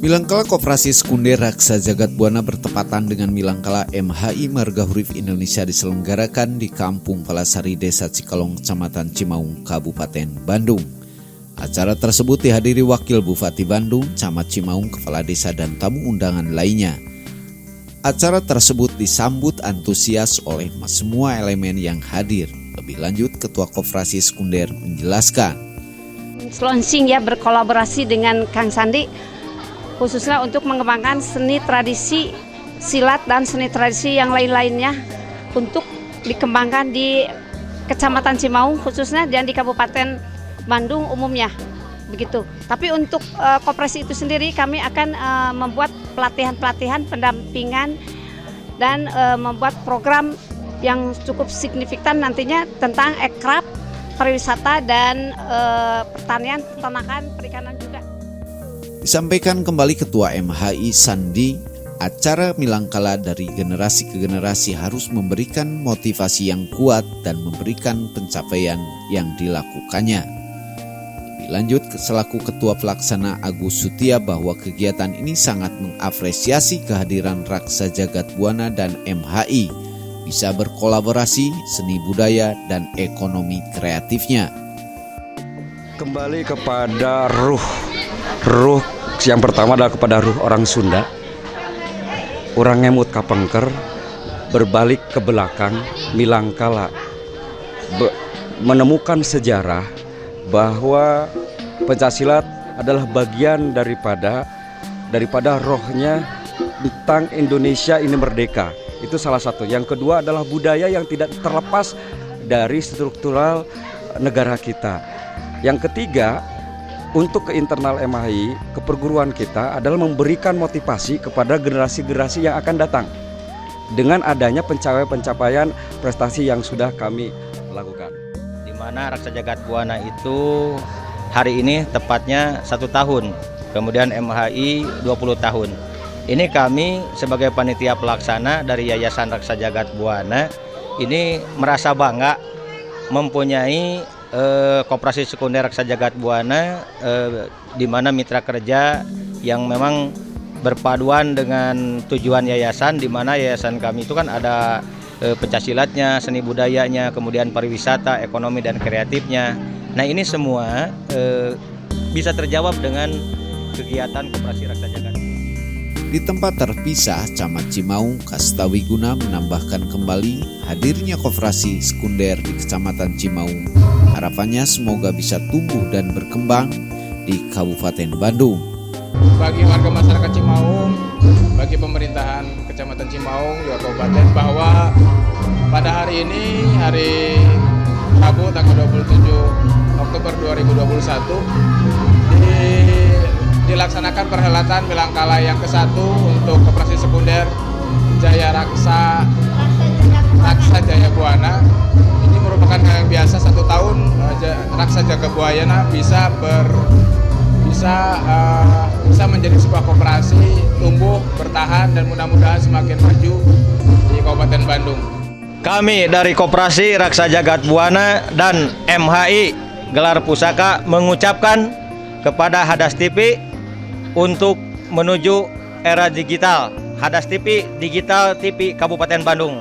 Milangkala Koperasi Sekunder Raksa Jagat Buana bertepatan dengan Milangkala MHI Marga Huruf Indonesia diselenggarakan di Kampung Palasari, Desa Cikalong, Kecamatan Cimaung, Kabupaten Bandung. Acara tersebut dihadiri Wakil Bupati Bandung, Camat Cimaung, Kepala Desa, dan tamu undangan lainnya. Acara tersebut disambut antusias oleh semua elemen yang hadir. Lebih lanjut, Ketua Koperasi Sekunder menjelaskan. Launching ya, berkolaborasi dengan Kang Sandi, khususnya untuk mengembangkan seni tradisi silat dan seni tradisi yang lain-lainnya untuk dikembangkan di Kecamatan Cimaung khususnya dan di Kabupaten Bandung umumnya begitu. Tapi untuk koperasi itu sendiri kami akan membuat pelatihan-pelatihan pendampingan dan membuat program yang cukup signifikan nantinya tentang ekraf, pariwisata dan pertanian, peternakan, perikanan juga. Disampaikan kembali Ketua MHI Sandi, acara Milangkala dari generasi ke generasi harus memberikan motivasi yang kuat dan memberikan pencapaian yang dilakukannya. Lebih lanjut, selaku Ketua Pelaksana Agus Sutia bahwa kegiatan ini sangat mengapresiasi kehadiran Raksa Jagat Buana dan MHI bisa berkolaborasi seni budaya dan ekonomi kreatifnya. Kembali kepada ruh yang pertama adalah kepada ruh orang Sunda. Orang ngemut kapengker, berbalik ke belakang, Milangkala menemukan sejarah bahwa pencaksilat adalah bagian daripada rohnya tentang Indonesia ini merdeka. Itu salah satu. Yang kedua adalah budaya yang tidak terlepas dari struktural negara kita. Yang ketiga, untuk ke internal MHI, ke perguruan kita adalah memberikan motivasi kepada generasi-generasi yang akan datang dengan adanya pencapaian prestasi yang sudah kami lakukan. Di mana Raksa Jagat Buana itu hari ini tepatnya 1 tahun, kemudian MHI 20 tahun. Ini kami sebagai panitia pelaksana dari Yayasan Raksa Jagat Buana ini merasa bangga mempunyai Koperasi Sekunder Raksa Jagat Buana di mana mitra kerja yang memang berpaduan dengan tujuan yayasan, di mana yayasan kami itu kan ada pencaksilatnya, seni budayanya, kemudian pariwisata, ekonomi dan kreatifnya. Nah, ini semua bisa terjawab dengan kegiatan Koperasi Raksa Jagat. Di tempat terpisah, Camat Cimaung Kastawiguna menambahkan kembali hadirnya Koperasi Sekunder di Kecamatan Cimaung. Harapannya semoga bisa tumbuh dan berkembang di Kabupaten Bandung. Bagi warga masyarakat Cimaung, bagi pemerintahan Kecamatan Cimaung juga kabupaten, bahwa pada hari ini, hari Rabu tanggal 27 Oktober 2021 dilaksanakan perhelatan Milangkala yang ke-1 untuk Koperasi Sekunder Jaya Raksa Jaya Buana. Ini merupakan hal yang biasa, 1 tahun Raksa Jagat Buana bisa menjadi sebuah koperasi, tumbuh, bertahan, dan mudah-mudahan semakin maju di Kabupaten Bandung. Kami dari Koperasi Raksa Jagat Buana dan MHI Gelar Pusaka mengucapkan kepada Hadas TV untuk menuju era digital. Hadas TV, Digital TV Kabupaten Bandung.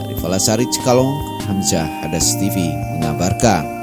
Dari Palasari Cikalong, Hamzah, Hadas TV mengabarkan.